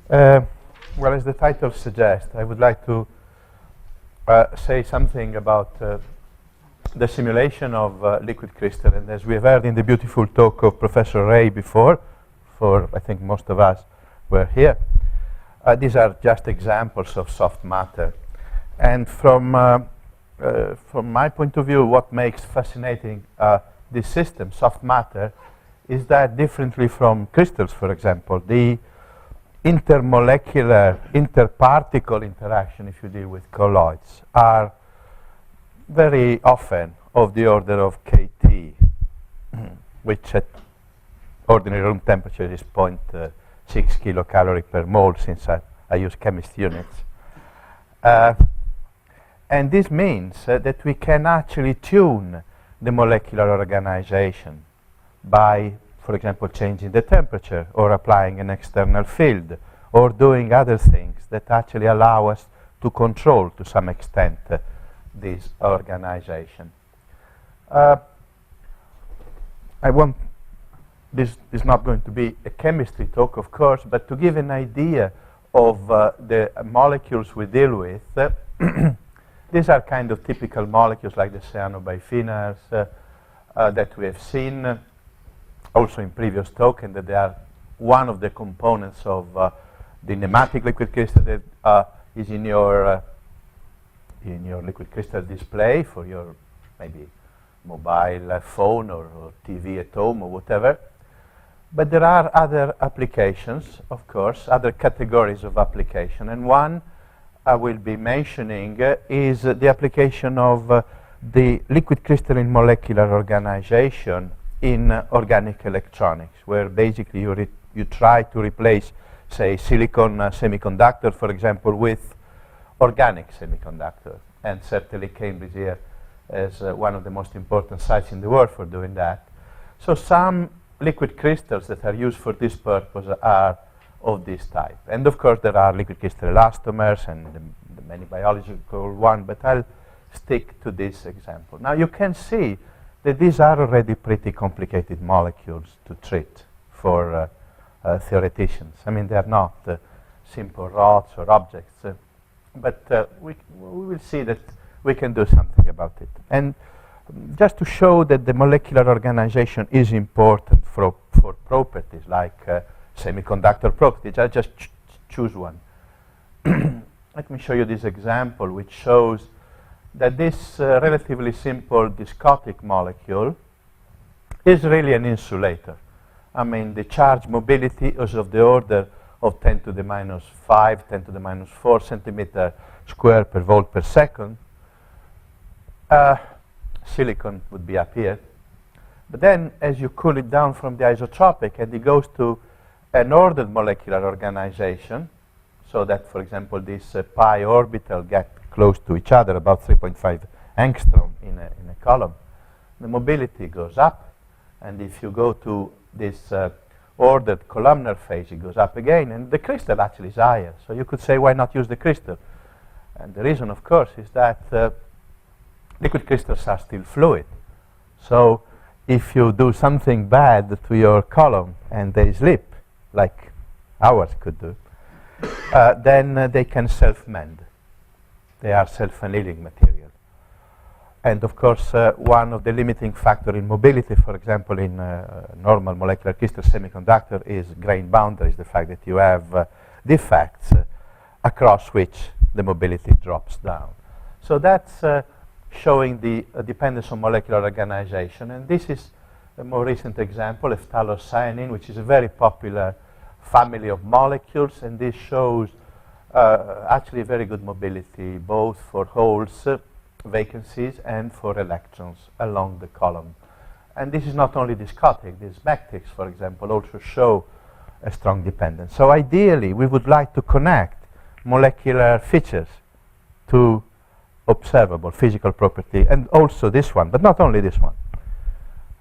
Well, as the title suggests, I would like to say something about the simulation of liquid crystal. And as we have heard in the beautiful talk of Professor Ray before, I think most of us were here, these are just examples of soft matter. And from my point of view, what makes fascinating this system, soft matter, is that differently from crystals, for example, the intermolecular, interparticle interaction, if you deal with colloids, are very often of the order of kT, which at ordinary room temperature is 0.6 kilocalorie per mole, since I use chemist units. And this means that we can actually tune the molecular organization by, for example, changing the temperature or applying an external field or doing other things that actually allow us to control, to some extent, this organization. This is not going to be a chemistry talk, of course, but to give an idea of the molecules we deal with, these are kind of typical molecules like the cyanobiphenyls that we have seen also in previous talk, and that they are one of the components of the nematic liquid crystal that is in your liquid crystal display for your maybe mobile phone or TV at home or whatever. But there are other applications, of course, other categories of application, and one I will be mentioning is the application of the liquid crystalline molecular organization in organic electronics, where basically you try to replace, say, silicon semiconductor, for example, with organic semiconductor. And certainly Cambridge here is one of the most important sites in the world for doing that. So some liquid crystals that are used for this purpose are of this type. And of course there are liquid crystal elastomers and the many biological ones, but I'll stick to this example. Now you can see that these are already pretty complicated molecules to treat for theoreticians. I mean, they are not simple rods or objects, but we will see that we can do something about it. And just to show that the molecular organization is important for properties like semiconductor properties, I just choose one. Let me show you this example, which shows that this relatively simple descotic molecule is really an insulator. I mean, the charge mobility is of the order of 10 to the minus 5, 10 to the minus 4 centimeter square per volt per second. Silicon would be up here. But then, as you cool it down from the isotropic, and it goes to an ordered molecular organization, so that, for example, this pi orbital get close to each other, about 3.5 angstrom in a column, the mobility goes up. And if you go to this ordered columnar phase, it goes up again. And the crystal actually is higher. So you could say, why not use the crystal? And the reason, of course, is that liquid crystals are still fluid. So if you do something bad to your column and they slip, like ours could do, then they can self-mend. They are self-annealing material. And of course, one of the limiting factors in mobility, for example, in normal molecular crystal semiconductor is grain boundaries, the fact that you have defects across which the mobility drops down. So that's showing the dependence on molecular organization. And this is a more recent example, phthalocyanine, which is a very popular family of molecules. And this shows actually very good mobility, both for holes, vacancies, and for electrons along the column. And this is not only descotic. These MACTICs, for example, also show a strong dependence. So ideally, we would like to connect molecular features to observable physical property, and also this one, but not only this one.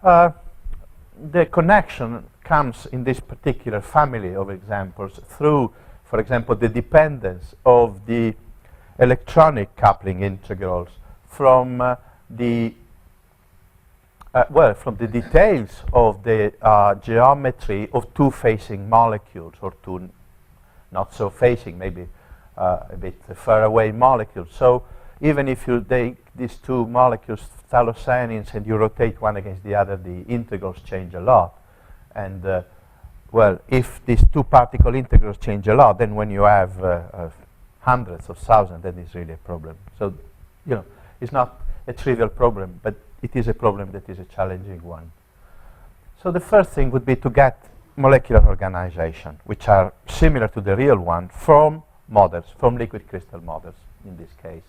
The connection comes in this particular family of examples through, for example, the dependence of the electronic coupling integrals from the details of the geometry of two facing molecules or two not so facing, maybe a bit far away molecules. So even if you take these two molecules, phthalocyanins, and you rotate one against the other, the integrals change a lot. And well, if these two particle integrals change a lot, then when you have hundreds of thousands, that is really a problem. So, you know, it's not a trivial problem, but it is a problem that is a challenging one. So the first thing would be to get molecular organization, which are similar to the real one, from models, from liquid crystal models in this case.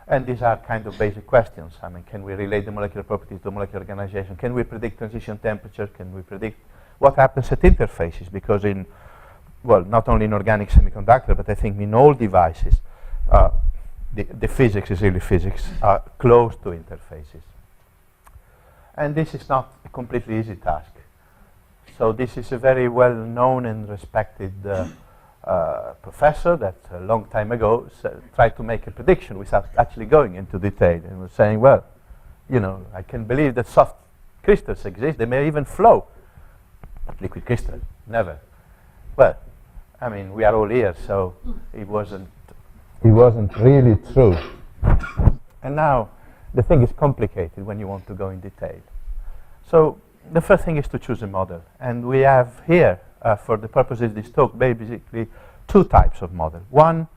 And these are kind of basic questions. I mean, can we relate the molecular properties to molecular organization? Can we predict transition temperature? Can we predict what happens at interfaces? Because in, well, not only in organic semiconductor, but I think in all devices, the physics is really physics, close to interfaces. And this is not a completely easy task. So this is a very well-known and respected professor that a long time ago tried to make a prediction without actually going into detail, and was saying, well, you know, I can believe that soft crystals exist, they may even flow, but liquid crystal, never. Well, I mean, we are all ears, so it wasn't really true. And now the thing is complicated when you want to go in detail. So the first thing is to choose a model, and we have here, for the purposes of this talk, basically two types of model. One,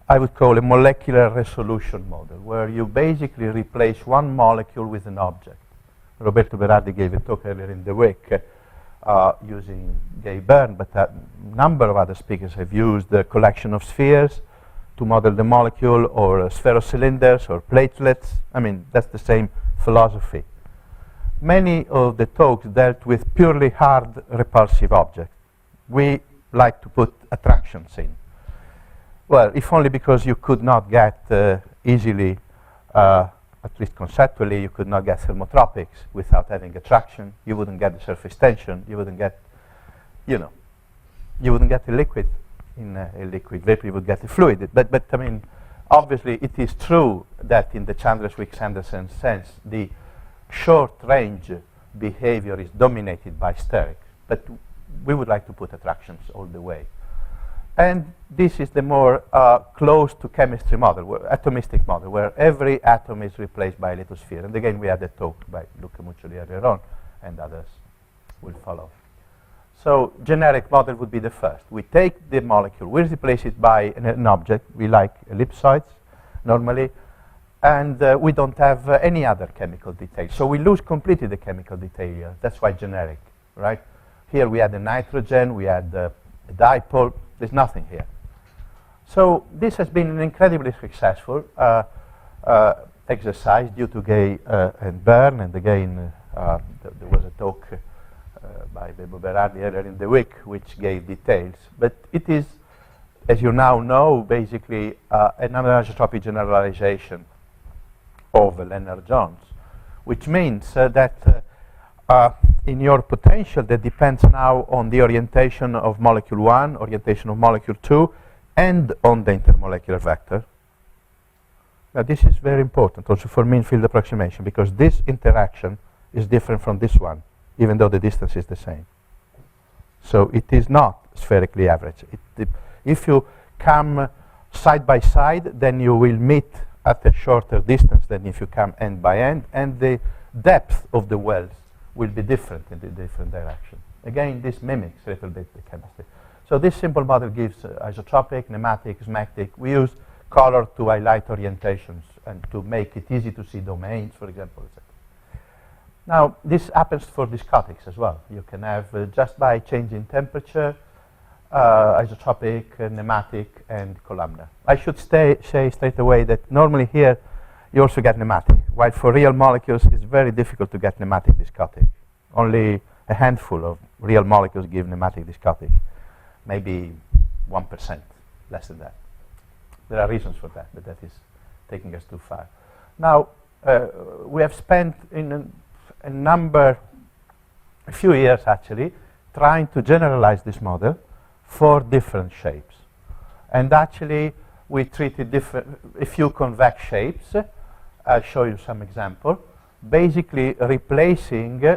I would call a molecular resolution model, where you basically replace one molecule with an object. Roberto Berardi gave a talk earlier in the week using Gay Byrne, but a number of other speakers have used the collection of spheres to model the molecule, or spherocylinders, or platelets. I mean, that's the same philosophy. Many of the talks dealt with purely hard repulsive objects. We like to put attractions in. Well, if only because you could not get easily, at least conceptually, you could not get thermotropics without having attraction. You wouldn't get the surface tension. You wouldn't get, you know, you wouldn't get a liquid in a liquid vapor. You would get a fluid. But I mean, obviously, it is true that in the Chandler-Swick-Sanderson sense, the short-range behavior is dominated by steric. But we would like to put attractions all the way. And this is the more close to chemistry model, atomistic model, where every atom is replaced by a little sphere. And again, we had a talk by Luca Muccioli earlier on, and others will follow. So generic model would be the first. We take the molecule, we replace it by an object. We like ellipsoids normally, and we don't have any other chemical detail. So we lose completely the chemical detail here. That's why generic, right? Here we had the nitrogen, we had a dipole. There's nothing here. So this has been an incredibly successful exercise due to Gay and Byrne, and again there was a talk by Bebo Berardi earlier in the week which gave details. But it is, as you now know, basically an anisotropic generalization of Lennard-Jones, which means that in your potential that depends now on the orientation of molecule 1, orientation of molecule 2, and on the intermolecular vector. Now this is very important also for mean field approximation, because this interaction is different from this one, even though the distance is the same. So it is not spherically average. If you come side by side, then you will meet at a shorter distance than if you come end by end, and the depth of the wells will be different in the different direction. Again, this mimics a little bit the chemistry. So this simple model gives isotropic, nematic, smectic. We use color to highlight orientations and to make it easy to see domains, for example, etc. Now, this happens for discotics as well. You can have, just by changing temperature, isotropic, nematic, and columnar. I should say straight away that normally here you also get nematic, while for real molecules it's very difficult to get nematic discotic. Only a handful of real molecules give nematic discotic, maybe 1%, less than that. There are reasons for that, but that is taking us too far. Now, we have spent a few years actually, trying to generalize this model for different shapes. And actually, we treated a few convex shapes. I'll show you some example. Basically replacing,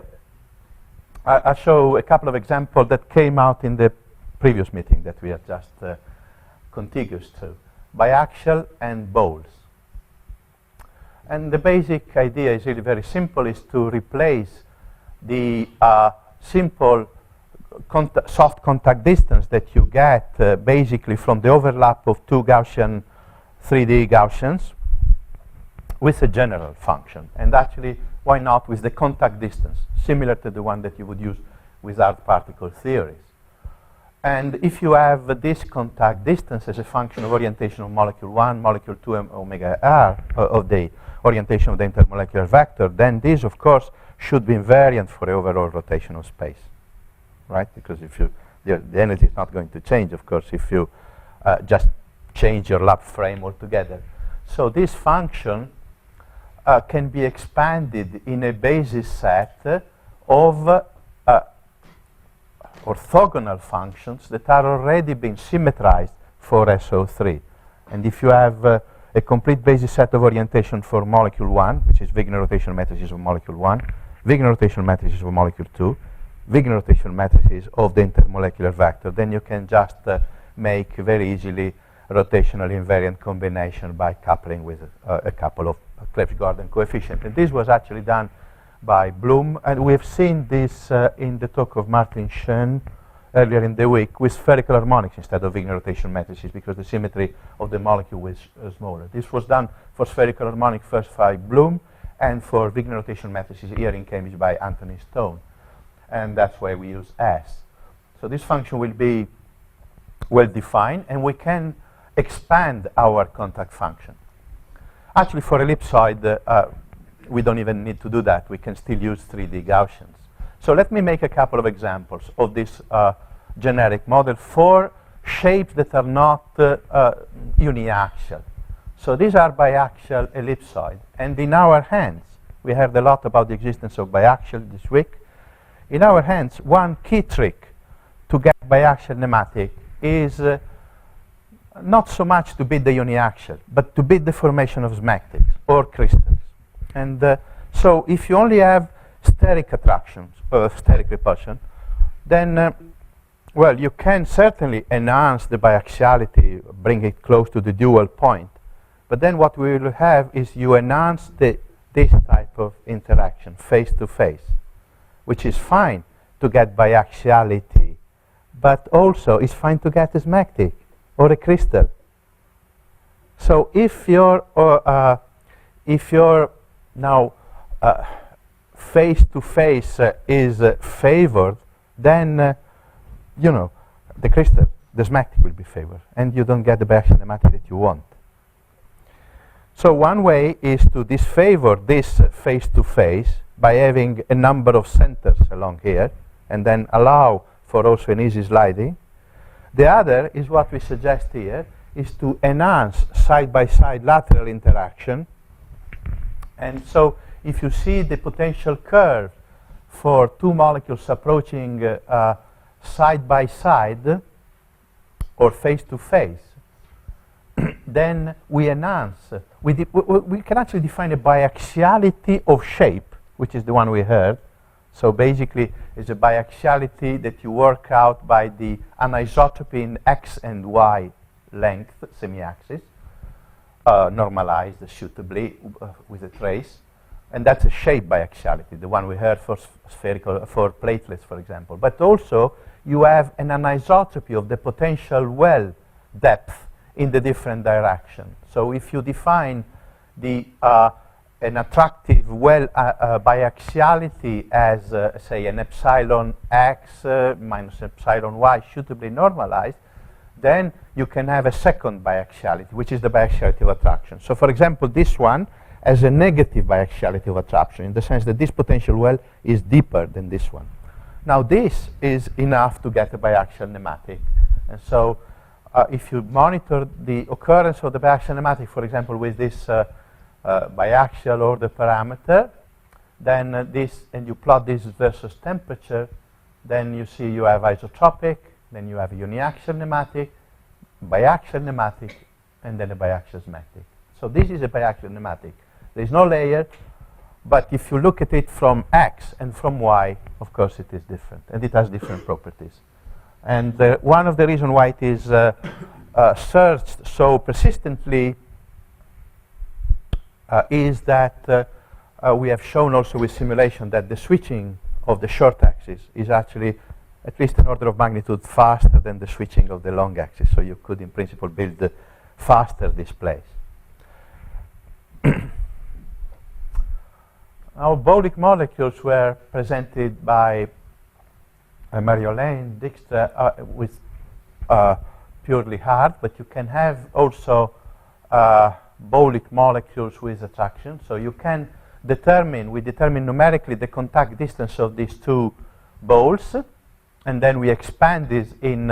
I'll show a couple of examples that came out in the previous meeting that we are just contiguous to. Biaxial and balls. And the basic idea is really very simple, is to replace the simple soft contact distance that you get basically from the overlap of two Gaussian 3D Gaussians with a general function. And actually, why not with the contact distance, similar to the one that you would use with hard particle theories. And if you have this contact distance as a function of orientation of molecule 1, molecule 2, and omega r of the orientation of the intermolecular vector, then this, of course, should be invariant for the overall rotation of space, right? Because if you, the energy is not going to change, of course, if you just change your lap frame altogether. So this function can be expanded in a basis set of orthogonal functions that are already being symmetrized for SO3. And if you have a complete basis set of orientation for molecule 1, which is Wigner rotational matrices of molecule 1, Wigner rotational matrices of molecule 2, Wigner rotational matrices of the intermolecular vector, then you can just make very easily rotational invariant combination by coupling with a couple of Clebsch-Gordon coefficients. And this was actually done by Bloom, and we've seen this in the talk of Martin Schoen earlier in the week with spherical harmonics instead of Wigner rotational matrices, because the symmetry of the molecule was smaller. This was done for spherical harmonic first by Bloom, and for Wigner rotational matrices here in Cambridge by Anthony Stone. And that's why we use S. So this function will be well defined, and we can expand our contact function. Actually, for ellipsoid, we don't even need to do that. We can still use 3D Gaussians. So let me make a couple of examples of this generic model for shapes that are not uniaxial. So these are biaxial ellipsoid. And in our hands, we heard a lot about the existence of biaxial this week. In our hands, one key trick to get biaxial nematic is not so much to beat the uniaxial, but to beat the formation of smectics or crystals. And so if you only have steric attractions, steric repulsion, then, well, you can certainly enhance the biaxiality, bring it close to the dual point. But then what we will have is you enhance this type of interaction, face-to-face, which is fine to get biaxiality, but also it's fine to get a smectic or a crystal. So if your now face-to-face is favored, then you know, the crystal, the smectic will be favored, and you don't get the biaxial nematic that you want. So one way is to disfavor this face-to-face by having a number of centers along here, and then allow for also an easy sliding. The other is what we suggest here, is to enhance side-by-side lateral interaction. And so if you see the potential curve for two molecules approaching side-by-side or face-to-face, then we enhance. We can actually define a biaxiality of shape, which is the one we heard. So basically, it's a biaxiality that you work out by the anisotropy in x and y length semi-axis, normalized suitably with a trace. And that's a shape biaxiality, the one we heard for spherical, for platelets, for example. But also, you have an anisotropy of the potential well depth in the different directions. So if you define the an attractive well biaxiality as, say, an epsilon x minus epsilon y suitably normalized, then you can have a second biaxiality, which is the biaxiality of attraction. So for example, this one has a negative biaxiality of attraction, in the sense that this potential well is deeper than this one. Now this is enough to get a biaxial nematic. And so if you monitor the occurrence of the biaxial nematic, for example, with this biaxial order parameter, then and you plot this versus temperature, then you see you have isotropic, then you have a uniaxial nematic, biaxial nematic, and then a biaxial smectic. So this is a biaxial nematic. There is no layer, but if you look at it from x and from y, of course it is different, and it has different properties. And one of the reasons why it is searched so persistently is that we have shown also with simulation that the switching of the short axis is actually at least an order of magnitude faster than the switching of the long axis. So you could, in principle, build faster displays. Our Bolic molecules were presented by Mariolane, Dijkstra, with purely hard, but you can have also Bolic molecules with attraction. So you can determine, we determine numerically the contact distance of these two balls, and then we expand this in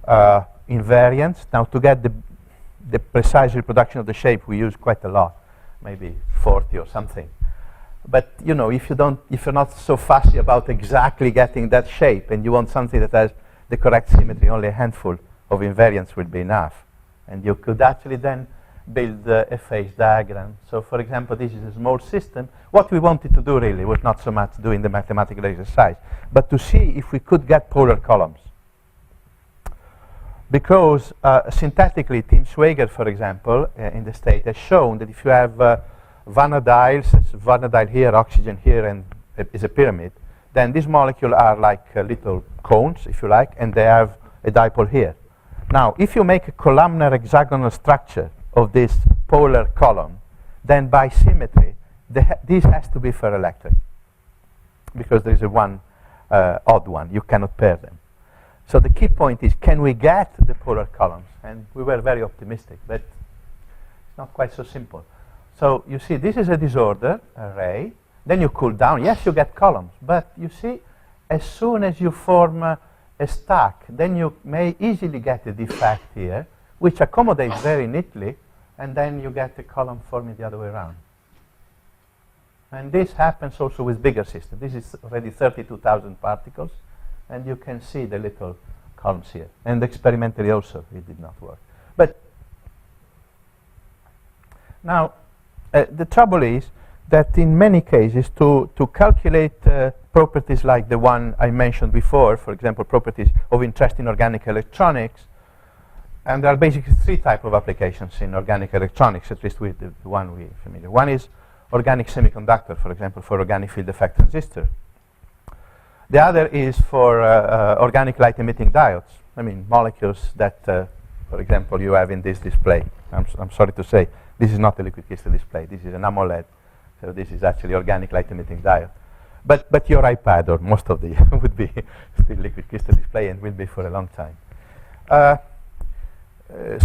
invariance. Now to get the precise reproduction of the shape, we use quite a lot, maybe 40 or something. But you know, if you're not so fussy about exactly getting that shape, and you want something that has the correct symmetry, only a handful of invariants will be enough. And you could actually then build a phase diagram. So for example, this is a small system. What we wanted to do really was not so much doing the mathematical exercise, but to see if we could get polar columns. Because synthetically, Tim Schwager, for example, in the state, has shown that if you have vanadiles, vanadile here, oxygen here, and is a pyramid, then these molecules are like little cones, if you like, and they have a dipole here. Now, if you make a columnar hexagonal structure of this polar column, then by symmetry, this has to be ferroelectric, because there is a one odd one. You cannot pair them. So the key point is, can we get the polar columns? And we were very optimistic, but it's not quite so simple. So you see, this is a disorder array. Then you cool down. Yes, you get columns. But you see, as soon as you form a stack, then you may easily get a defect here, which accommodates very neatly, and then you get the column forming the other way around. And this happens also with bigger systems. This is already 32,000 particles, and you can see the little columns here. And experimentally also, it did not work. But now, the trouble is that in many cases, to calculate properties like the one I mentioned before, for example, properties of interest in organic electronics, and there are basically three types of applications in organic electronics, at least with the one we're familiar. One is organic semiconductor, for example, for organic field effect transistor. The other is for organic light-emitting diodes. I mean, molecules that, for example, you have in this display. I'm sorry to say, this is not a liquid crystal display. This is an AMOLED. So this is actually organic light-emitting diode. But your iPad, or most of the would be still liquid crystal display and will be for a long time.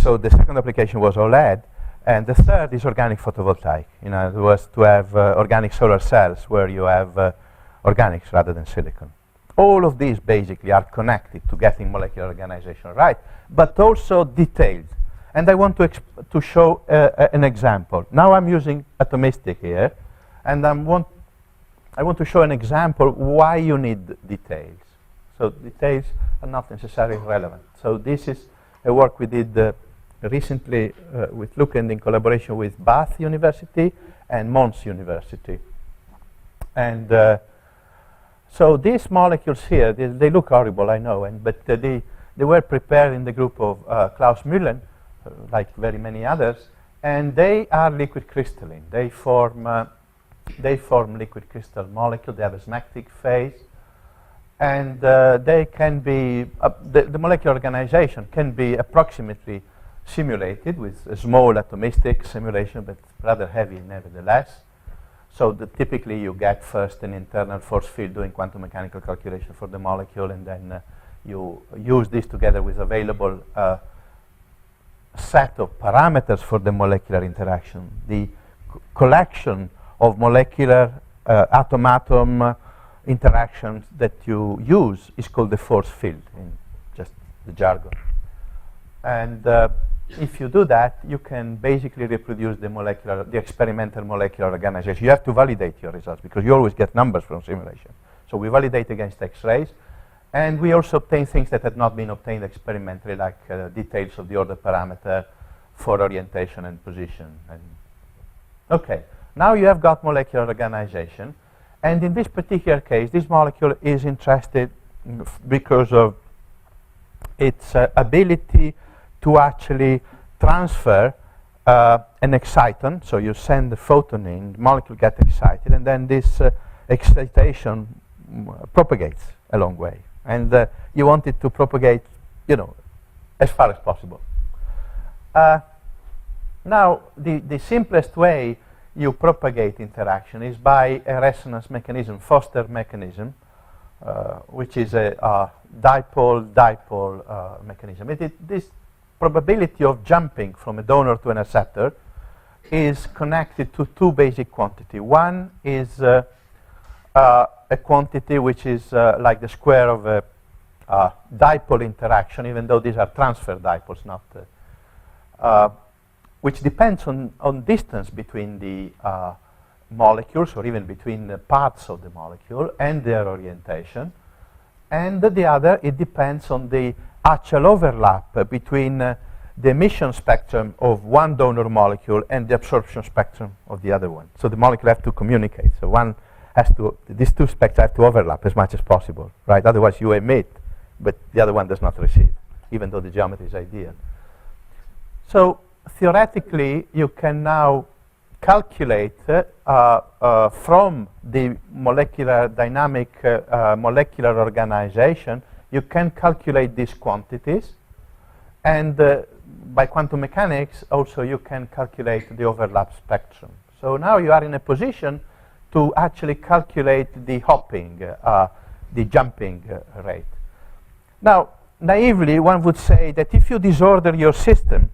So the second application was OLED. And the third is organic photovoltaic. In other words, to have organic solar cells where you have organics rather than silicon. All of these basically are connected to getting molecular organization right, but also detailed. And I want to show an example. Now I'm using atomistic here, and I want to show an example why you need details. So details are not necessarily relevant. So this is a work we did recently with Luke and in collaboration with Bath University and Mons University. And so these molecules here, they look horrible, I know, but they were prepared in the group of Klaus Müller, like very many others, and they are liquid crystalline. They form liquid crystal molecule. They have a smectic phase, and they can be the molecular organization can be approximately simulated with a small atomistic simulation, but rather heavy nevertheless. So typically you get first an internal force field doing quantum mechanical calculation for the molecule, and then you use this together with available set of parameters for the molecular interaction. The collection of molecular atom-atom interactions that you use is called the force field in just the jargon. And if you do that, you can basically reproduce the experimental molecular organization. You have to validate your results because you always get numbers from simulation. So we validate against X-rays, and we also obtain things that had not been obtained experimentally, like details of the order parameter for orientation and position. And okay, now you have got molecular organization, and in this particular case, this molecule is interested because of its ability to actually transfer an exciton. So you send the photon in, the molecule gets excited, and then this excitation propagates a long way. And you want it to propagate, as far as possible. Now, the simplest way you propagate interaction is by a resonance mechanism, Foster mechanism, which is a dipole-dipole mechanism. This probability of jumping from a donor to an acceptor is connected to two basic quantities. One is a quantity which is like the square of a dipole interaction, even though these are transfer dipoles, not which depends on distance between the molecules, or even between the parts of the molecule and their orientation. And the other, it depends on the actual overlap between the emission spectrum of one donor molecule and the absorption spectrum of the other one. So the molecule have to communicate. So one has to, these two spectra have to overlap as much as possible, right? Otherwise you emit, but the other one does not receive, even though the geometry is ideal. So theoretically, you can now calculate from the molecular dynamic, molecular organization, you can calculate these quantities. And by quantum mechanics, also you can calculate the overlap spectrum. So now you are in a position to actually calculate the hopping, the jumping rate. Now, naively, one would say that if you disorder your system,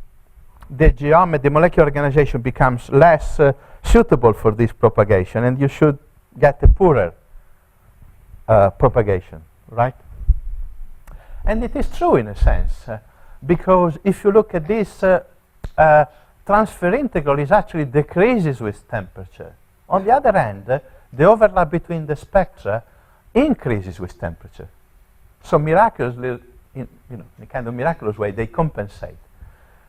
the molecular organization becomes less suitable for this propagation, and you should get a poorer propagation, right? And it is true in a sense, because if you look at this, transfer integral is actually decreases with temperature. On the other hand, the overlap between the spectra increases with temperature. So miraculously, in a kind of miraculous way, they compensate.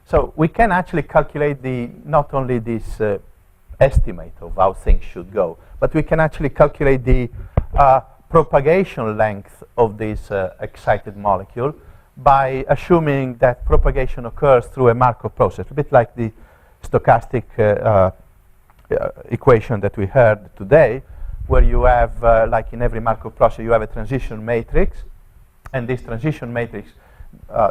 So we can actually calculate not only this estimate of how things should go, but we can actually calculate the propagation length of this excited molecule by assuming that propagation occurs through a Markov process, a bit like the stochastic equation that we heard today, where you have, like in every Markov process, you have a transition matrix, and this transition matrix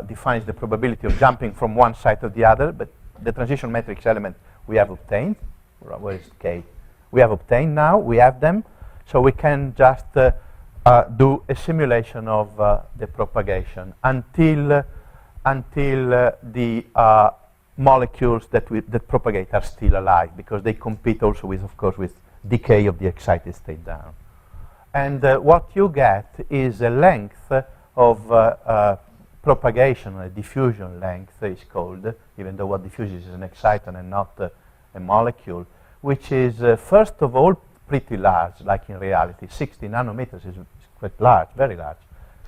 defines the probability of jumping from one side to the other, but the transition matrix element we have obtained. Where is K? We have obtained now, we have them, so we can just do a simulation of the propagation until the molecules that propagate are still alive, because they compete also with, of course, with decay of the excited state down. And what you get is a length of propagation, a diffusion length is called, even though what diffuses is an exciton and not a molecule, which is, first of all, pretty large, like in reality. 60 nanometers is quite large, very large,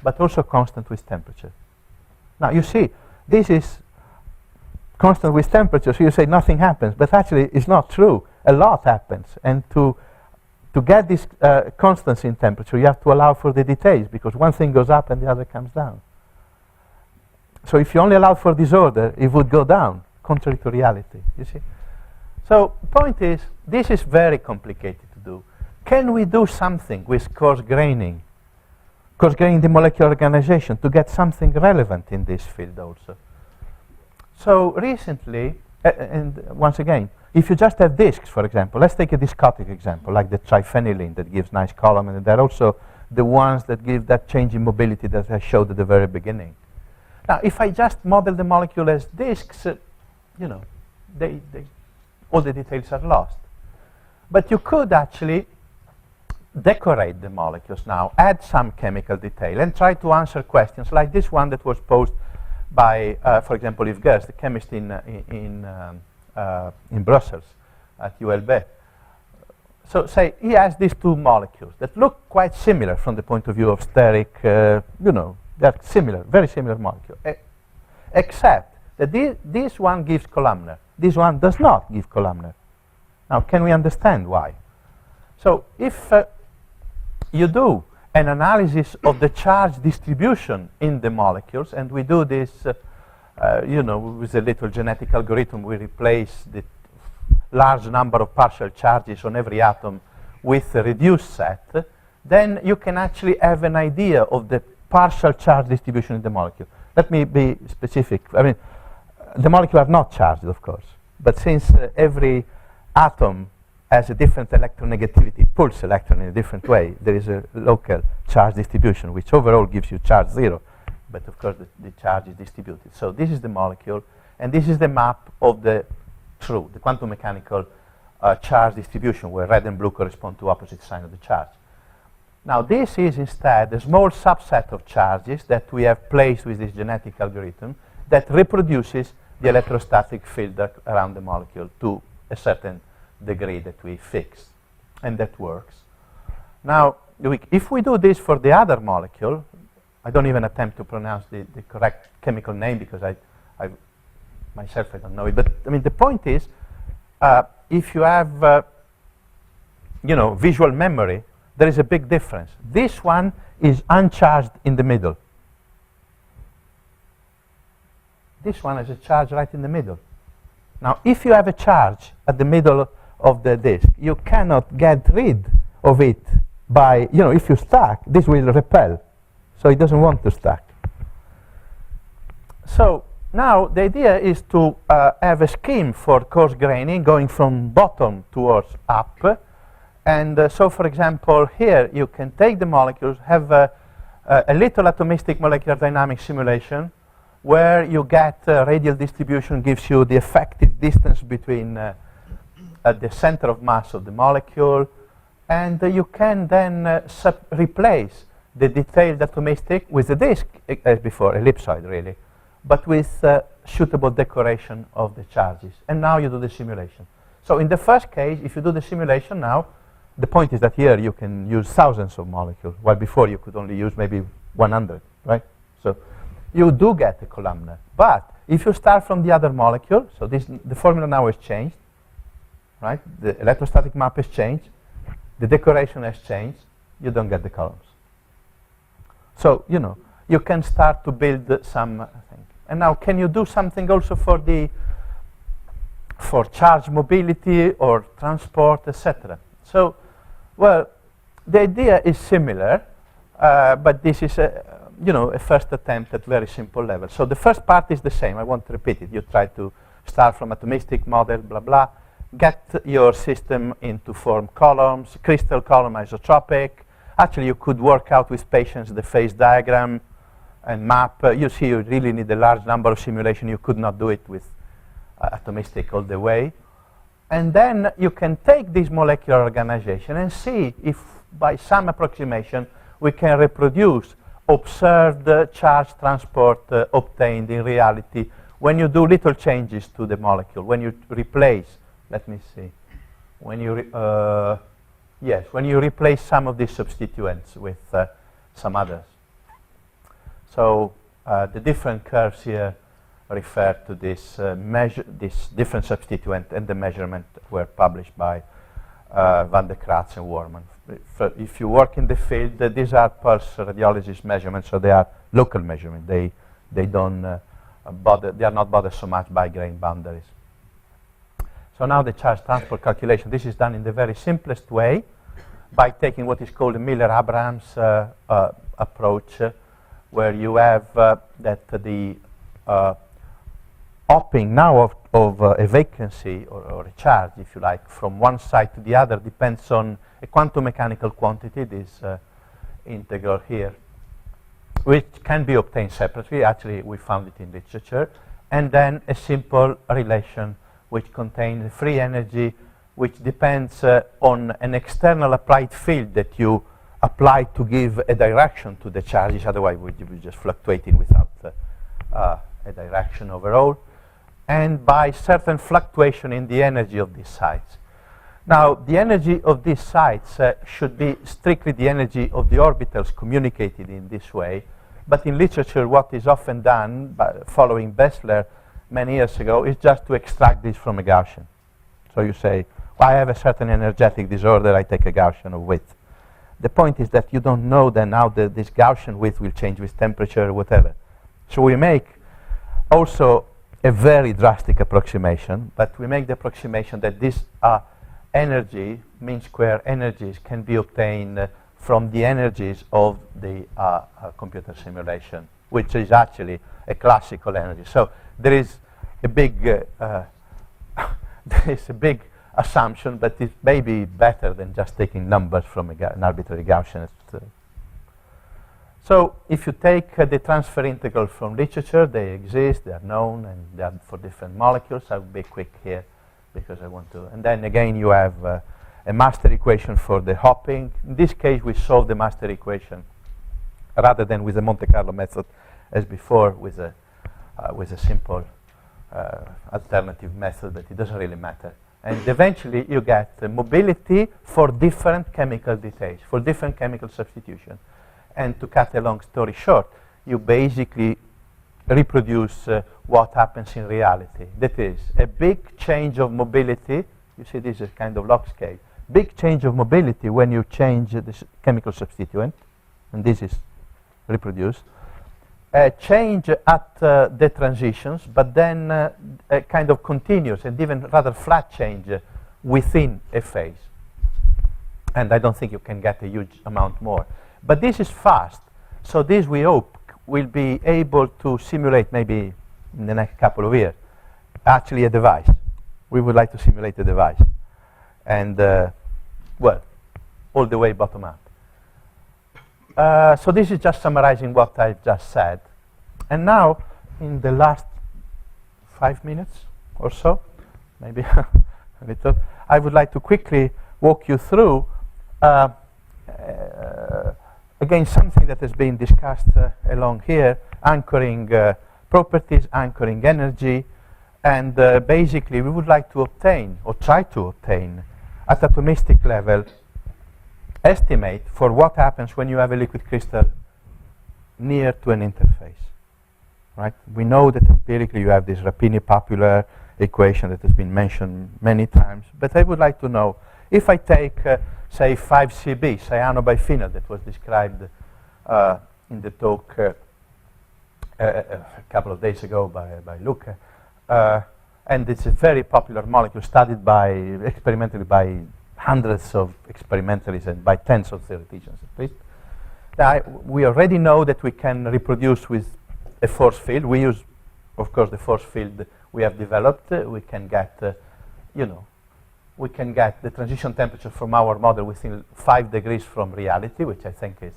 but also constant with temperature. Now, you see, this is constant with temperature, so you say nothing happens, but actually it's not true. A lot happens, and to get this constancy in temperature, you have to allow for the details, because one thing goes up and the other comes down. So if you only allow for disorder, it would go down, contrary to reality, you see. So the point is, this is very complicated to do. Can we do something with coarse graining the molecular organization, to get something relevant in this field also? So recently, and once again, if you just have disks, for example, let's take a discotic example, like the triphenylene that gives nice column, and they're also the ones that give that change in mobility that I showed at the very beginning. Now, if I just model the molecule as disks, all the details are lost. But you could actually decorate the molecules now, add some chemical detail, and try to answer questions like this one that was posed by, for example, Yves Gers, the chemist in Brussels at ULB. So say he has these two molecules that look quite similar from the point of view of steric, they're similar, very similar molecule, except that this one gives columnar. This one does not give columnar. Now, can we understand why? So if you do an analysis of the charge distribution in the molecules, and we do this, with a little genetic algorithm. We replace the large number of partial charges on every atom with a reduced set. Then you can actually have an idea of the partial charge distribution in the molecule. Let me be specific. I mean, the molecules are not charged, of course, but since every atom has a different electronegativity, pulls electron in a different way, there is a local charge distribution, which overall gives you charge 0. But of course, the charge is distributed. So this is the molecule, and this is the map of the quantum mechanical charge distribution, where red and blue correspond to opposite sign of the charge. Now, this is instead a small subset of charges that we have placed with this genetic algorithm that reproduces the electrostatic field around the molecule to a certain degree that we fix, and that works. Now, if we do this for the other molecule, I don't even attempt to pronounce the correct chemical name because I myself I don't know it. But I mean, the point is, if you have visual memory, there is a big difference. This one is uncharged in the middle. This one has a charge right in the middle. Now, if you have a charge at the middle of the disk, you cannot get rid of it by, if you stack, this will repel. So it doesn't want to stack. So now the idea is to have a scheme for coarse graining going from bottom towards up. And so, for example, here you can take the molecules, have a little atomistic molecular dynamics simulation where you get radial distribution gives you the effective distance between the center of mass of the molecule. And you can then replace the detailed atomistic with the disk, as before, ellipsoid really, but with suitable decoration of the charges. And now you do the simulation. So in the first case, if you do the simulation now, the point is that here you can use thousands of molecules, while before you could only use maybe 100, right? So you do get a columnar. But if you start from the other molecule, so the formula now has changed, right? The electrostatic map has changed. The decoration has changed. You don't get the columns. So, you can start to build some thing. And now, can you do something also for charge mobility or transport, etc.? So, well, the idea is similar, but this is a first attempt at very simple level. So the first part is the same. I won't repeat it. You try to start from atomistic model, blah, blah, get your system into form columns, crystal column isotropic. Actually, you could work out with patients the phase diagram and map. You see, you really need a large number of simulation. You could not do it with atomistic all the way. And then you can take this molecular organization and see if, by some approximation, we can reproduce observed charge transport obtained in reality when you do little changes to the molecule, when you replace, let me see, when you when you replace some of these substituents with some others. So the different curves here refer to this this different substituent, and the measurement were published by Van de Kratz and Worman. If you work in the field, these are pulse radiologist measurements, so they are local measurements. They don't bother. They are not bothered so much by grain boundaries. So now the charge transport calculation. This is done in the very simplest way by taking what is called a Miller-Abrams approach, where you have that the hopping now of a vacancy or a charge, if you like, from one side to the other depends on a quantum mechanical quantity, this integral here, which can be obtained separately. Actually, we found it in literature. And then a simple relation which contains free energy, which depends on an external applied field that you apply to give a direction to the charges. Otherwise, we would be just fluctuating without a direction overall, and by certain fluctuation in the energy of these sites. Now, the energy of these sites should be strictly the energy of the orbitals communicated in this way. But in literature, what is often done, by following Bessler many years ago, is just to extract this from a Gaussian. So you say, well, I have a certain energetic disorder, I take a Gaussian of width. The point is that you don't know then how this Gaussian width will change with temperature or whatever. So we make also a very drastic approximation, but we make the approximation that this energy, mean square energies, can be obtained from the energies of the computer simulation, which is actually a classical energy. So there is a big, there is a big assumption, but it may be better than just taking numbers from an arbitrary Gaussian. So if you take the transfer integral from literature, they exist, they are known, and they are for different molecules. I'll be quick here because I want to. And then again, you have a master equation for the hopping. In this case, we solve the master equation rather than with the Monte Carlo method as before with a simple alternative method, but it doesn't really matter. And eventually, you get mobility for different chemical details, for different chemical substitution. And to cut a long story short, you basically reproduce what happens in reality. That is, a big change of mobility. You see, this is kind of log scale. Big change of mobility when you change the chemical substituent, and this is reproduced. A change at the transitions, but then a kind of continuous and even rather flat change within a phase. And I don't think you can get a huge amount more. But this is fast, so this we hope will be able to simulate maybe in the next couple of years, actually a device. We would like to simulate a device. And, well, all the way bottom up. So this is just summarizing what I just said. And now, in the last 5 minutes or so, maybe a little, I would like to quickly walk you through again, something that has been discussed along here, anchoring properties, anchoring energy, and basically we would like to obtain, or try to obtain, at atomistic level, estimate for what happens when you have a liquid crystal near to an interface. Right? We know that empirically you have this Rapini-Popular equation that has been mentioned many times, but I would like to know, if I take say 5Cb, cyanobiphenyl, that was described in the talk a couple of days ago by Luca. And it's a very popular molecule studied experimentally by hundreds of experimentalists and by tens of theoreticians at least. We already know that we can reproduce with a force field. We use, of course, the force field we have developed. We can get, we can get the transition temperature from our model within 5 degrees from reality, which I think is,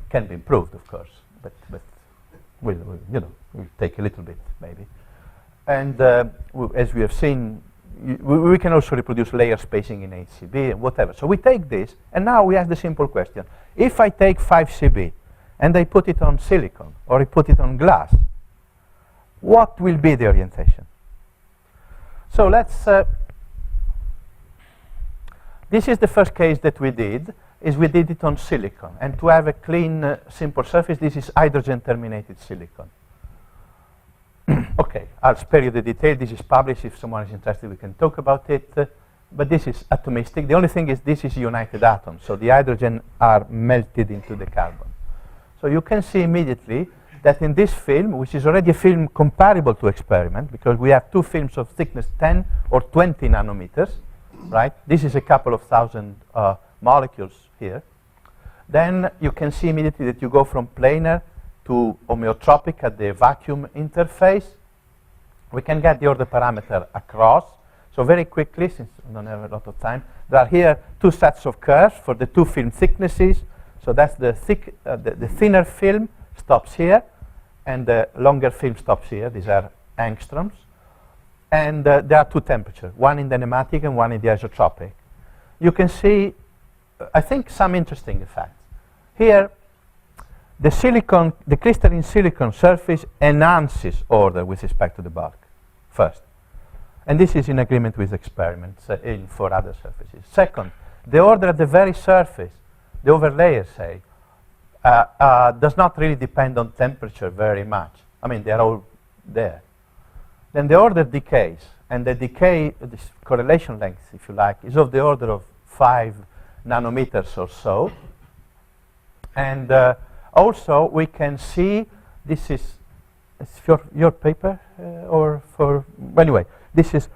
can be improved, of course, but will take a little bit, maybe. And as we have seen, we can also reproduce layer spacing in HCB and whatever. So we take this, and now we ask the simple question. If I take 5Cb and I put it on silicon, or I put it on glass, what will be the orientation? So let's, this is the first case that we did, is we did it on silicon. And to have a clean, simple surface, this is hydrogen-terminated silicon. Okay, I'll spare you the detail. This is published. If someone is interested, we can talk about it. But this is atomistic. The only thing is this is united atoms. So the hydrogen are melted into the carbon. So you can see immediately that in this film, which is already a film comparable to experiment, because we have 2 films of thickness 10 or 20 nanometers, right? This is a couple of thousand molecules here. Then you can see immediately that you go from planar to homeotropic at the vacuum interface. We can get the order parameter across. So very quickly, since we don't have a lot of time, there are here 2 sets of curves for the 2 film thicknesses. So that's the thinner film stops here, and the longer film stops here. These are angstroms. And there are 2 temperatures, one in the nematic and one in the isotropic. You can see, I think, some interesting effects. Here, the crystalline silicon surface enhances order with respect to the bulk, first. And this is in agreement with experiments for other surfaces. Second, the order at the very surface, the overlayer, say, does not really depend on temperature very much. I mean, they're all there. Then the order decays, and the decay, this correlation length, if you like, is of the order of 5 nanometers or so. And also we can see, this is for your paper or for, anyway, this is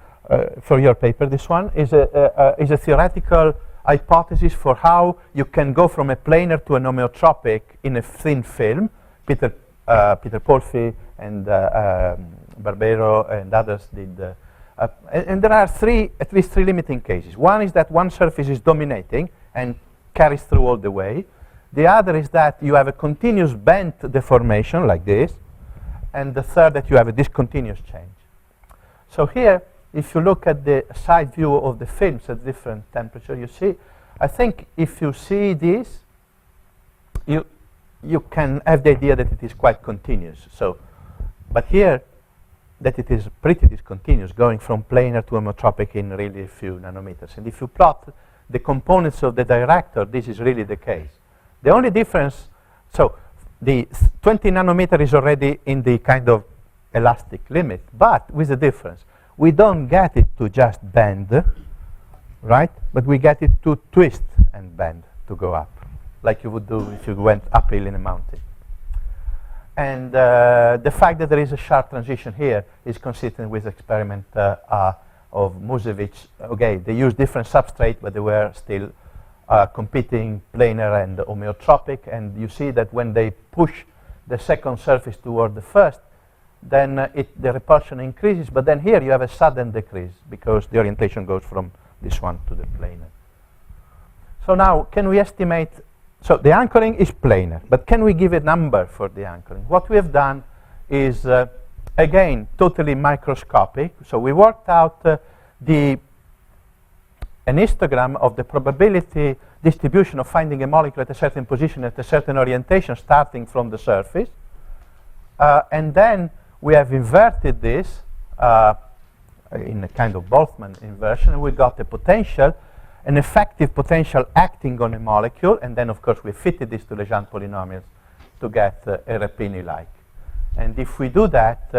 for your paper. This one is a theoretical hypothesis for how you can go from a planar to an homeotropic in a thin film. Peter Polfi and Barbero and others did. And there are at least three limiting cases. One is that one surface is dominating and carries through all the way. The other is that you have a continuous bent deformation like this. And the third, that you have a discontinuous change. So here, if you look at the side view of the films at different temperature, you see, I think if you see this, you can have the idea that it is quite continuous. So, but here, that it is pretty discontinuous, going from planar to homeotropic in really a few nanometers. And if you plot the components of the director, this is really the case. The only difference, so the 20 nanometer is already in the kind of elastic limit, but with a difference. We don't get it to just bend, right? But we get it to twist and bend to go up, like you would do if you went uphill in a mountain. And the fact that there is a sharp transition here is consistent with the experiment of Musevich. Okay, they used different substrate, but they were still competing planar and homeotropic. And you see that when they push the second surface toward the first, then the repulsion increases. But then here you have a sudden decrease because the orientation goes from this one to the planar. So now, can we estimate? So the anchoring is planar, but can we give a number for the anchoring? What we have done is, again, totally microscopic. So we worked out an histogram of the probability distribution of finding a molecule at a certain position, at a certain orientation, starting from the surface. And then we have inverted this in a kind of Boltzmann inversion, and we got a potential, an effective potential acting on a molecule, and then of course we fitted this to Legendre polynomials to get a Rapini-like. And if we do that,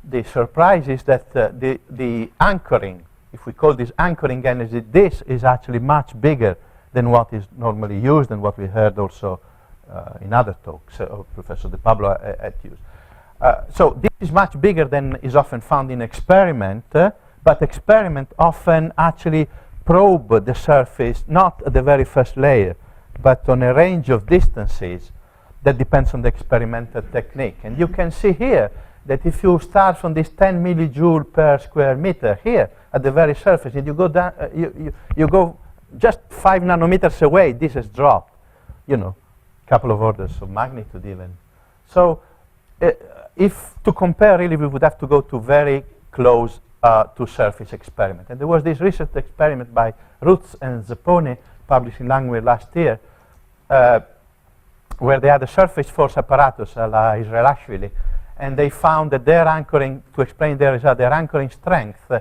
the surprise is that the anchoring, if we call this anchoring energy, this is actually much bigger than what is normally used and what we heard also in other talks of Professor De Pablo at use. So this is much bigger than is often found in experiment, but experiment often actually probe the surface, not at the very first layer, but on a range of distances that depends on the experimental technique. And you can see here that if you start from this 10 millijoule per square meter here at the very surface, and you go down, you go just 5 nanometers away, this has dropped, you know, a couple of orders of magnitude even. So if to compare, really, we would have to go to very close to surface experiment. And there was this recent experiment by Rutz and Zappone, published in Langmuir last year, where they had a surface force apparatus a la Israelashvili, and they found that their anchoring, to explain their result, their anchoring strength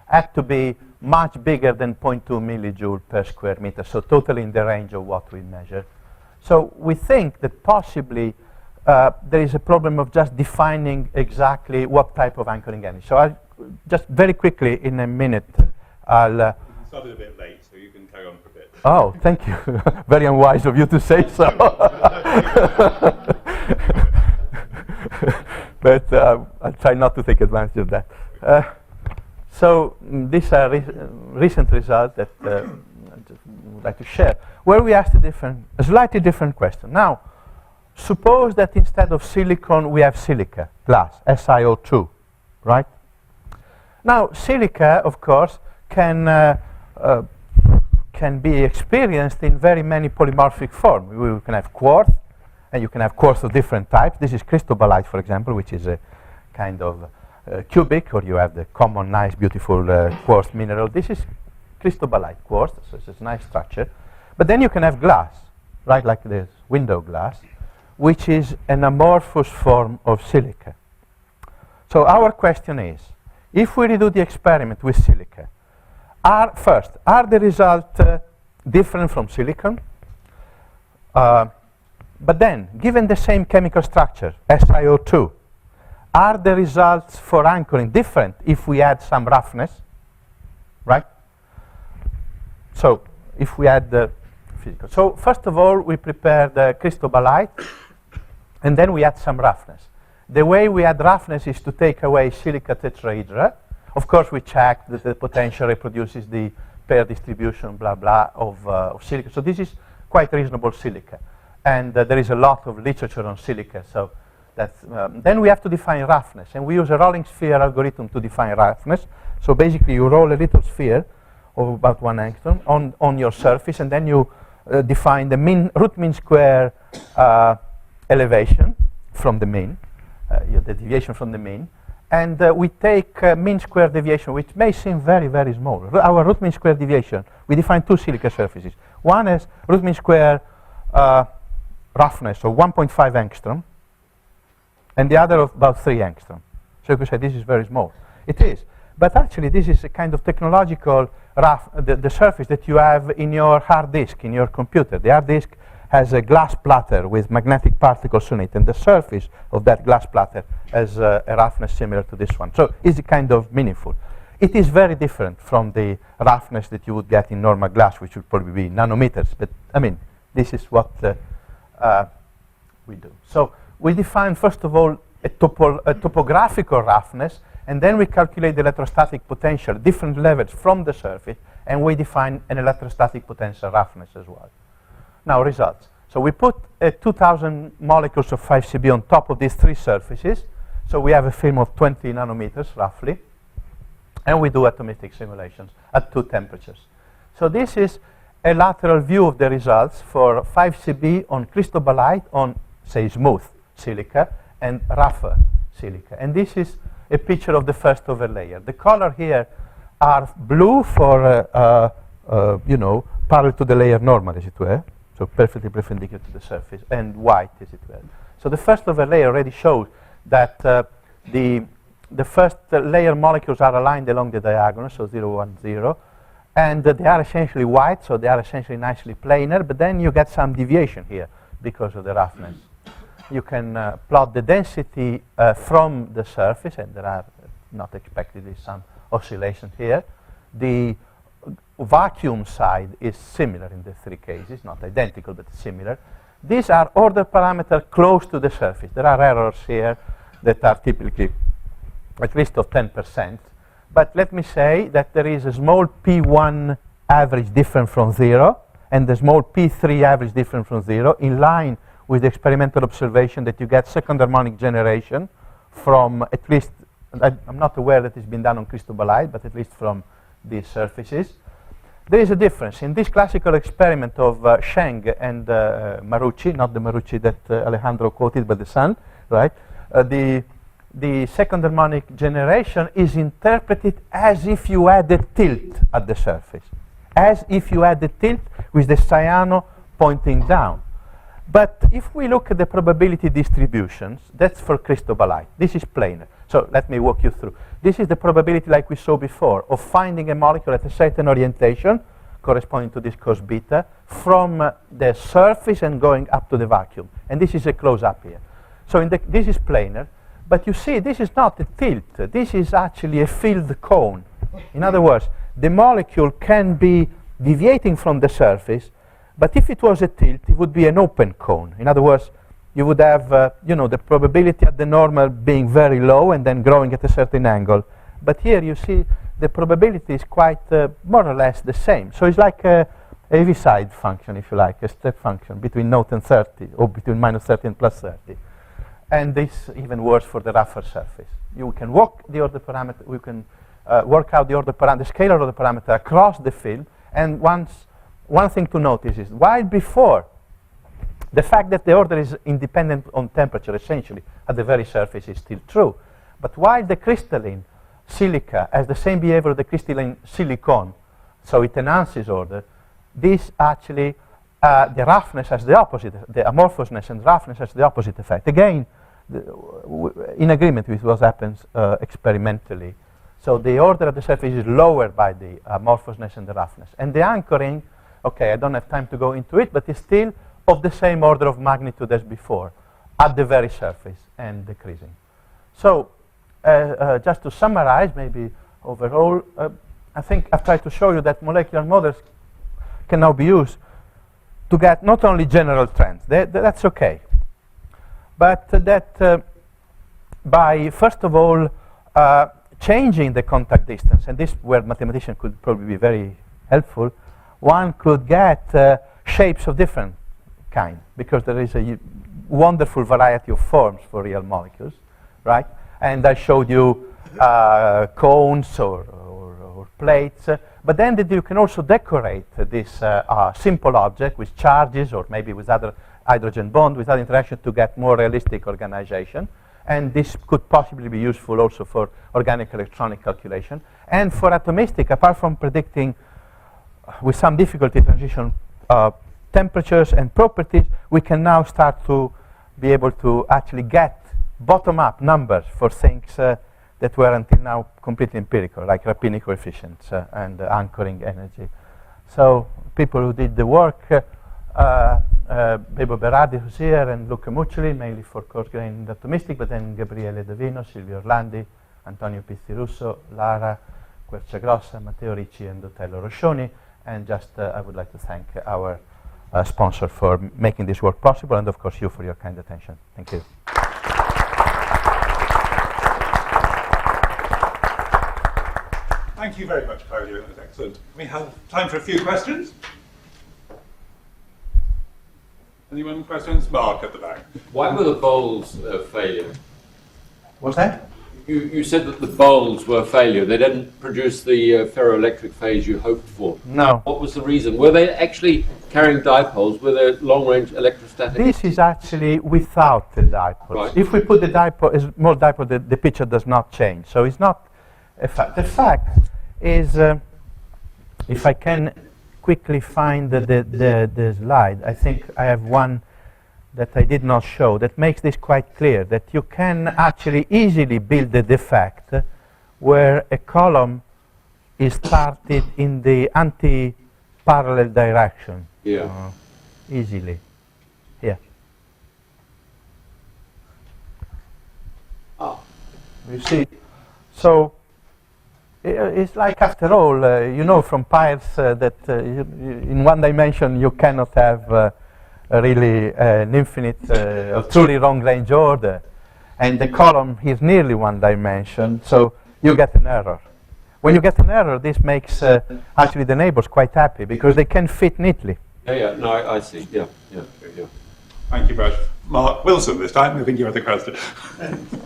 had to be much bigger than 0.2 millijoule per square meter, so totally in the range of what we measure. So we think that possibly there is a problem of just defining exactly what type of anchoring energy. So I'll just very quickly, in a minute, I'll... We started a bit late, so you can carry on for a bit. Oh, thank you. Very unwise of you to say so. But I'll try not to take advantage of that. So these are recent results that I would like to share, where we asked a slightly different question. Now, suppose that instead of silicon, we have silica, glass, SiO2, right? Now, silica, of course, can be experienced in very many polymorphic forms. We can have quartz, and you can have quartz of different types. This is cristobalite, for example, which is a kind of cubic, or you have the common, nice, beautiful quartz mineral. This is cristobalite quartz, so it's a nice structure. But then you can have glass, right, like this window glass, which is an amorphous form of silica. So our question is, if we redo the experiment with silica, are the results different from silicon? But then, given the same chemical structure, SiO2, are the results for anchoring different if we add some roughness, right? So if we add physical. So first of all, we prepare the cristobalite, and then we add some roughness. The way we add roughness is to take away silica tetrahedra. Of course, we check that the potential reproduces the pair distribution, blah, blah, of silica. So this is quite reasonable silica. And there is a lot of literature on silica. So that's, then we have to define roughness. And we use a rolling sphere algorithm to define roughness. So basically, you roll a little sphere of about 1 angstrom on your surface, and then you define the root mean square elevation from the mean, the deviation from the mean. And we take mean square deviation, which may seem very, very small. Our root mean square deviation, we define 2 silica surfaces. One is root mean square roughness of 1.5 angstrom, and the other of about 3 angstrom. So you could say this is very small. It is. But actually, this is a kind of technological the surface that you have in your hard disk, in your computer. The hard disk has a glass platter with magnetic particles on it, and the surface of that glass platter has a roughness similar to this one. So it's kind of meaningful. It is very different from the roughness that you would get in normal glass, which would probably be nanometers. But I mean, this is what we do. So we define, first of all, a topographical roughness, and then we calculate the electrostatic potential, different levels from the surface, and we define an electrostatic potential roughness as well. Now, results. So we put 2,000 molecules of 5Cb on top of these 3 surfaces. So we have a film of 20 nanometers, roughly. And we do atomistic simulations at 2 temperatures. So this is a lateral view of the results for 5Cb on cristobalite on, say, smooth silica and rougher silica. And this is a picture of the first overlayer. The color here are blue for, you know, parallel to the layer normal, as it were. So perfectly perpendicular to the surface, and white, as it were. So the first overlayer already shows that the first layer molecules are aligned along the diagonal, so 0, 1, 0. And they are essentially white, so they are essentially nicely planar, but then you get some deviation here because of the roughness. You can plot the density from the surface, and there are not expectedly some oscillations here. The vacuum side is similar in the 3 cases, not identical, but similar. These are order parameters close to the surface. There are errors here that are typically at least of 10%. But let me say that there is a small P1 average different from 0, and a small P3 average different from 0, in line with the experimental observation that you get second harmonic generation from at least, I'm not aware that it's been done on cristobalite, but at least from these surfaces. There is a difference. In this classical experiment of Sheng and Marucci, not the Marucci that Alejandro quoted, but the son, right? The second harmonic generation is interpreted as if you had a tilt at the surface, as if you had a tilt with the cyano pointing down. But if we look at the probability distributions, that's for cristobalite. This is planar. So let me walk you through. This is the probability, like we saw before, of finding a molecule at a certain orientation, corresponding to this cos beta, from the surface and going up to the vacuum. And this is a close-up here. So this is planar. But you see, this is not a tilt. This is actually a filled cone. In other words, the molecule can be deviating from the surface, but if it was a tilt, it would be an open cone. In other words, you would have, you know, the probability at the normal being very low and then growing at a certain angle. But here you see the probability is quite more or less the same. So it's like a Heaviside function, if you like, a step function between 0 and 30, or between minus 30 and plus 30. And this even worse for the rougher surface. You can walk the order parameter, we can work out the order parameter, the scalar order parameter across the film. And one thing to notice is, while before, the fact that the order is independent on temperature, essentially, at the very surface is still true. But while the crystalline silica has the same behavior of the crystalline silicon, so it enhances order, this actually, the roughness has the opposite, the amorphousness and roughness has the opposite effect. Again, in agreement with what happens experimentally. So the order of the surface is lowered by the amorphousness and the roughness. And the anchoring, okay, I don't have time to go into it, but it's still of the same order of magnitude as before, at the very surface and decreasing. So just to summarize, maybe overall, I think I've tried to show you that molecular models can now be used to get not only general trends, that's okay, but that by, first of all, changing the contact distance, and this where mathematicians could probably be very helpful, one could get shapes of different kind, because there is a wonderful variety of forms for real molecules, right? And I showed you cones or plates, but then that you can also decorate this simple object with charges or maybe with other hydrogen bond, with other interaction to get more realistic organization. And this could possibly be useful also for organic electronic calculation. And for atomistic, apart from predicting with some difficulty transition temperatures and properties, we can now start to be able to actually get bottom-up numbers for things that were until now completely empirical, like Rapini coefficients and anchoring energy. So people who did the work, Bebo Berardi, who's here, and Luca Muccioli, mainly for coarse-grained atomistic, but then Gabriele Davino, Silvio Orlandi, Antonio Pizzirusso, Lara Querciagrossa, Matteo Ricci, and Otello Roscioni. And just I would like to thank our sponsor for making this work possible, and of course you for your kind attention. Thank you. Thank you very much, Claudio. That was excellent. We have time for a few questions. Anyone questions? Mark at the back. Why were the bowls a failure? What's that? You said that the bowls were a failure. They didn't produce the ferroelectric phase you hoped for. No. What was the reason? Were they actually carrying dipoles? Were they long-range electrostatic? This is actually without the dipoles. Right. If we put the dipole, more dipole, the picture does not change. So it's not a fact. The fact is, if I can quickly find the slide, I think I have one that I did not show that makes this quite clear, that you can actually easily build a defect where a column is started in the anti-parallel direction. Yeah. Easily. Here. Ah. You see? So it's like, after all, you know from piles that in one dimension you cannot have really an infinite or truly long range order, and the column is nearly one dimension, so you get an error. When you get an error, this makes actually the neighbors quite happy because they can fit neatly. Yeah. No, I see. Yeah. Thank you very much. Mark Wilson this time. I think you had the question.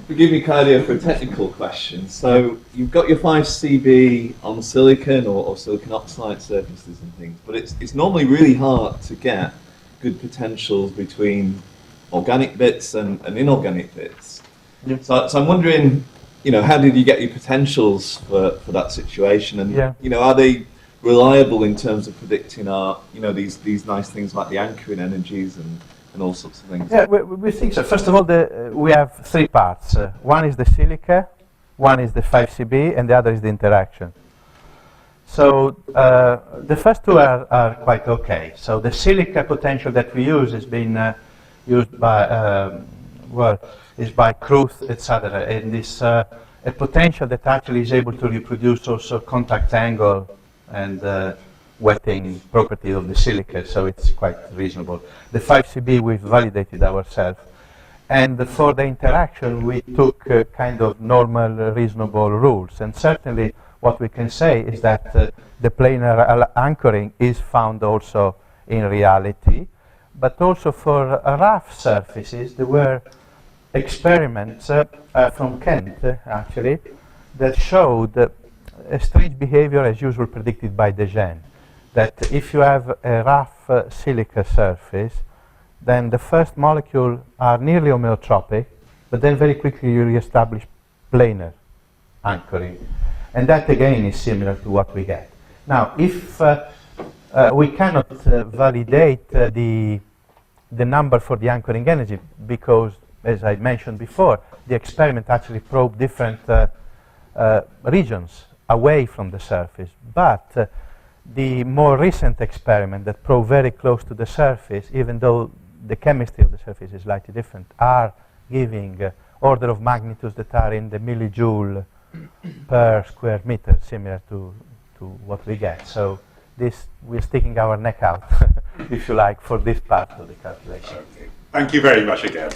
Forgive me, Claudio, for a technical question. So you've got your 5CB on silicon or silicon oxide surfaces and things, but it's normally really hard to get good potentials between organic bits and inorganic bits. Yeah. So I'm wondering, how did you get your potentials for that situation? And, are they reliable in terms of predicting these nice things like the anchoring energies and all sorts of things? Yeah, we think so. First of all, we have three parts. One is the silica, one is the 5CB, and the other is the interaction. So the first two are quite okay. So the silica potential that we use has been used by, is by Kruth, etc. And it's a potential that actually is able to reproduce also contact angle and wetting property of the silica, so it's quite reasonable. The 5CB we've validated ourselves. And for the interaction, we took kind of normal, reasonable rules. And certainly, what we can say is that the planar anchoring is found also in reality, but also for rough surfaces, there were experiments from Kent, actually, that showed a strange behavior as usual predicted by Dejean, that if you have a rough silica surface, then the first molecule are nearly homeotropic, but then very quickly you reestablish planar anchoring. And that again is similar to what we get. Now, if we cannot validate the number for the anchoring energy because, as I mentioned before, the experiment actually probed different regions away from the surface. But the more recent experiment that probed very close to the surface, even though the chemistry of the surface is slightly different, are giving order of magnitudes that are in the millijoule per square meter, similar to what we get. So we're sticking our neck out, if you like, for this part of the calculation. Okay. Thank you very much again.